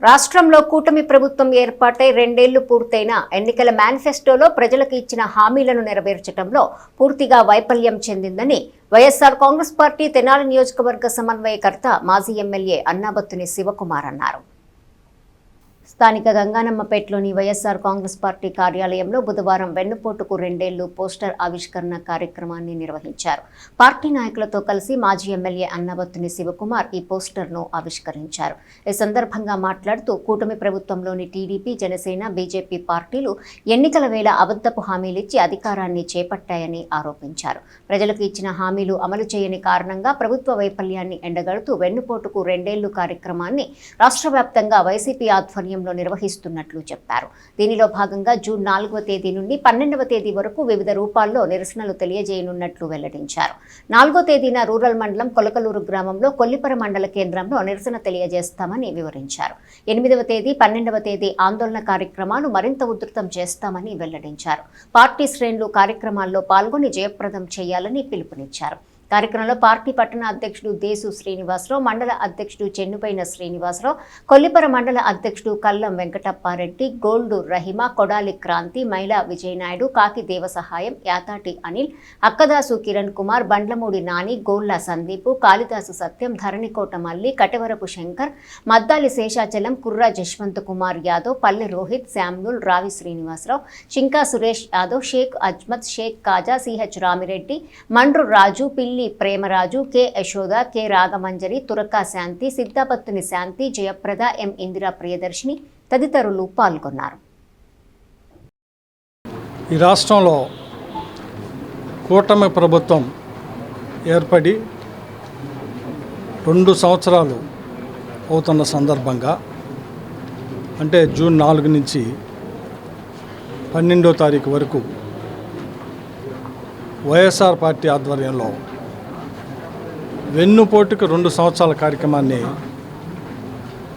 రాష్ట్రంలో కూటమి ప్రభుత్వం ఏర్పాటై 2 ఏళ్లు పూర్తయిన ఎన్నికల మేనిఫెస్టోలో ప్రజలకు ఇచ్చిన హామీలను నెరవేర్చడంలో పూర్తిగా వైఫల్యం చెందిందని వైఎస్ఆర్ కాంగ్రెస్ పార్టీ తెనాలి నియోజకవర్గ సమన్వయకర్త మాజీ ఎమ్మెల్యే అన్నాబత్తుని శివకుమార్ అన్నారు. స్థానిక గంగానమ్మపేటలోని వైఎస్ఆర్ కాంగ్రెస్ పార్టీ కార్యాలయంలో బుధవారం వెన్నుపోటుకు 2 ఏళ్లు పోస్టర్ ఆవిష్కరణ కార్యక్రమాన్ని నిర్వహించారు. పార్టీ నాయకులతో కలిసి మాజీ ఎమ్మెల్యే అన్నాబత్తుని శివకుమార్ ఈ పోస్టర్ను ఆవిష్కరించారు. ఈ సందర్భంగా మాట్లాడుతూ కూటమి ప్రభుత్వంలోని టీడీపీ, జనసేన, బీజేపీ పార్టీలు ఎన్నికల వేళ అబద్ధపు హామీలిచ్చి అధికారాన్ని చేపట్టాయని ఆరోపించారు. ప్రజలకు ఇచ్చిన హామీలు అమలు చేయని కారణంగా ప్రభుత్వ వైఫల్యాన్ని ఎండగడుతూ వెన్నుపోటుకు 2 ఏళ్లు కార్యక్రమాన్ని రాష్ట్ర వ్యాప్తంగా వైసీపీ ఆధ్వర్యంలో నిర్వహిస్తున్నట్లు చెప్పారు. దీనిలో భాగంగా జూన్ 4వ తేదీ నుండి 12వ తేదీ వరకు వివిధ రూపాల్లో నిరసనలు తెలియజేయనున్నట్లు వెల్లడించారు. 4వ తేదీన రూరల్ మండలం కొలకలూరు గ్రామంలో కొల్లిపర మండల కేంద్రంలో నిరసన తెలియజేస్తామని వివరించారు. 8వ తేదీ, 12వ తేదీ ఆందోళన కార్యక్రమాలు మరింత ఉధృతం చేస్తామని వెల్లడించారు. పార్టీ శ్రేణులు కార్యక్రమాల్లో పాల్గొని జయప్రదం చేయాలని పిలుపునిచ్చారు. కార్యక్రమంలో పార్టీ పట్టణ అధ్యక్షుడు దేశు శ్రీనివాసరావు, మండల అధ్యక్షుడు చెన్నుపైన శ్రీనివాసరావు, కొల్లిపర మండల అధ్యక్షుడు కల్లం వెంకటప్పారెడ్డి, గోల్డు రహిమ, కొడాలి క్రాంతి, మైలా విజయనాయుడు, కాకి దేవసహాయం, యాతాటి అనిల్, అక్కదాసు కిరణ్ కుమార్, బండ్లమూడి నాని, గోళ్ల సందీపు, కాళిదాసు సత్యం, ధరణికోట మల్లి, కటవరపు శంకర్, మద్దాలి శేషాచలం, కుర్రా జశ్వంత్ కుమార్ యాదవ్, పల్లె రోహిత్, శామ్యూల్, రావి శ్రీనివాసరావు, చింకా సురేష్ యాదవ్, షేక్ అజ్మత్, షేక్ కాజా, సిహెచ్ రామిరెడ్డి, మండ్రు రాజు, పిల్లి ప్రేమరాజు, కె యశోద, కె రాగమంజరి, తురకా శాంతి, సిద్ధాపత్తుని శాంతి, జయప్రద, ఎం ఇందిరా ప్రియదర్శిని తదితరులు పాల్గొన్నారు. ఈ రాష్ట్రంలో కూటమి ప్రభుత్వం ఏర్పడి 2 సంవత్సరాలు అవుతున్న సందర్భంగా, అంటే జూన్ 4 నుంచి 12వ తారీఖు వరకు వైఎస్ఆర్ పార్టీ ఆధ్వర్యంలో వెన్నుపోటుకు 2 సంవత్సరాల కార్యక్రమాన్ని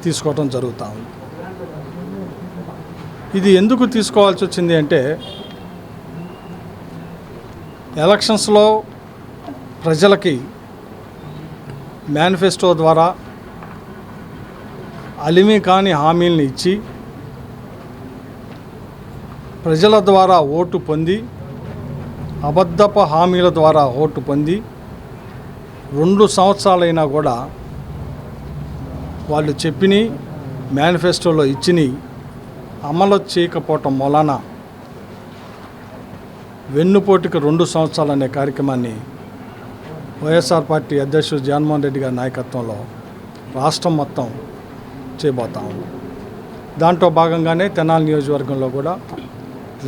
తీసుకోవడం జరుగుతూ ఉంది. ఇది ఎందుకు తీసుకోవాల్సి వచ్చింది అంటే, ఎలక్షన్స్లో ప్రజలకి మేనిఫెస్టో ద్వారా అలిమి కాని హామీలను ఇచ్చి ప్రజల ద్వారా ఓటు పొంది, అబద్ధపు హామీల ద్వారా ఓటు పొంది 2 సంవత్సరాలైనా కూడా వాళ్ళు చెప్పిన మేనిఫెస్టోలో ఇచ్చిని అమలు చేయకపోవటం వలన వెన్నుపోటుకు 2 సంవత్సరాలు అనే కార్యక్రమాన్ని వైఎస్ఆర్ పార్టీ అధ్యక్షుడు జగన్మోహన్ రెడ్డి గారి నాయకత్వంలో రాష్ట్రం మొత్తం చేయబోతా ఉంది. దాంట్లో భాగంగానే తెనాలి నియోజకవర్గంలో కూడా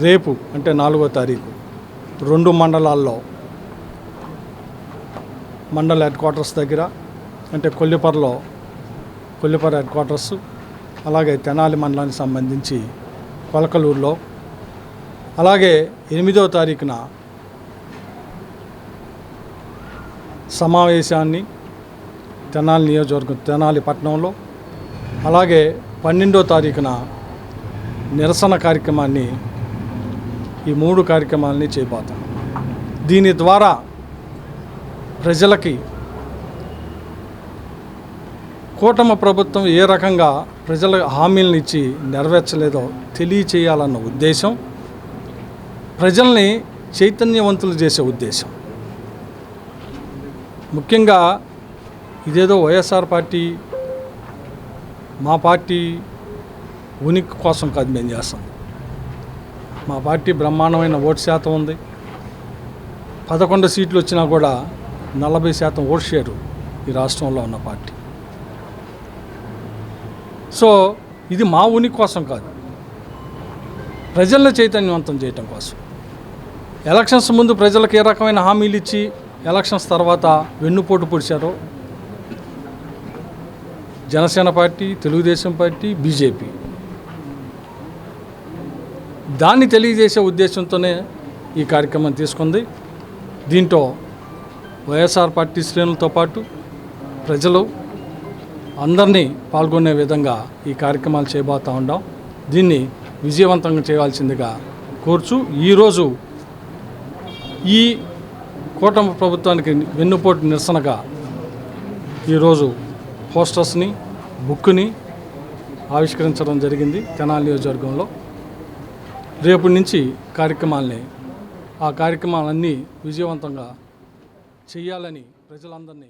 రేపు, అంటే 4వ తారీఖు 2 మండలాల్లో, మండల హెడ్ క్వార్టర్స్ దగ్గర, అంటే కొల్లిపర హెడ్ క్వార్టర్స్, అలాగే తెనాలి మండలానికి సంబంధించి కొలకలూరులో, అలాగే 8వ తారీఖున సమావేశాన్ని తెనాలి నియోజకవర్గం తెనాలి పట్టణంలో, అలాగే 12వ తారీఖున నిరసన కార్యక్రమాన్ని, ఈ 3 కార్యక్రమాలని చేయబోతాం. దీని ద్వారా ప్రజలకి కూటమి ప్రభుత్వం ఏ రకంగా ప్రజల హామీలను ఇచ్చి నెరవేర్చలేదో తెలియచేయాలన్న ఉద్దేశం, ప్రజల్ని చైతన్యవంతులు చేసే ఉద్దేశం. ముఖ్యంగా ఇదేదో వైఎస్ఆర్ పార్టీ, మా పార్టీ ఉనికి కోసం కాదు మేము చేస్తాం. మా పార్టీ బ్రహ్మాండమైన ఓటు శాతం ఉంది. 11 సీట్లు వచ్చినా కూడా 40% ఓటు షేరు ఈ రాష్ట్రంలో ఉన్న పార్టీ. సో ఇది మా ఉనికి కోసం కాదు, ప్రజలను చైతన్యవంతం చేయటం కోసం. ఎలక్షన్స్ ముందు ప్రజలకు ఏ రకమైన హామీలు ఇచ్చి ఎలక్షన్స్ తర్వాత వెన్నుపోటు పొడిచారో Janasena party, Telugu Desam party, BJP, దాన్ని తెలియజేసే ఉద్దేశంతోనే ఈ కార్యక్రమం తీసుకుంది. దీంట్లో వైఎస్ఆర్ పార్టీ శ్రేణులతో పాటు ప్రజలు అందరినీ పాల్గొనే విధంగా ఈ కార్యక్రమాలు చేయబోతూ ఉన్నాం. దీన్ని విజయవంతంగా చేయాల్సిందిగా కోరుచు, ఈరోజు ఈ కూటమి ప్రభుత్వానికి వెన్నుపోటు నిరసనగా ఈరోజు పోస్టర్స్ని, బుక్ని, ఆవిష్కరించడం జరిగింది తెనాలి నియోజకవర్గంలో. రేపటి నుంచి ఆ కార్యక్రమాలన్నీ విజయవంతంగా చేయాలని ప్రజలందరినీ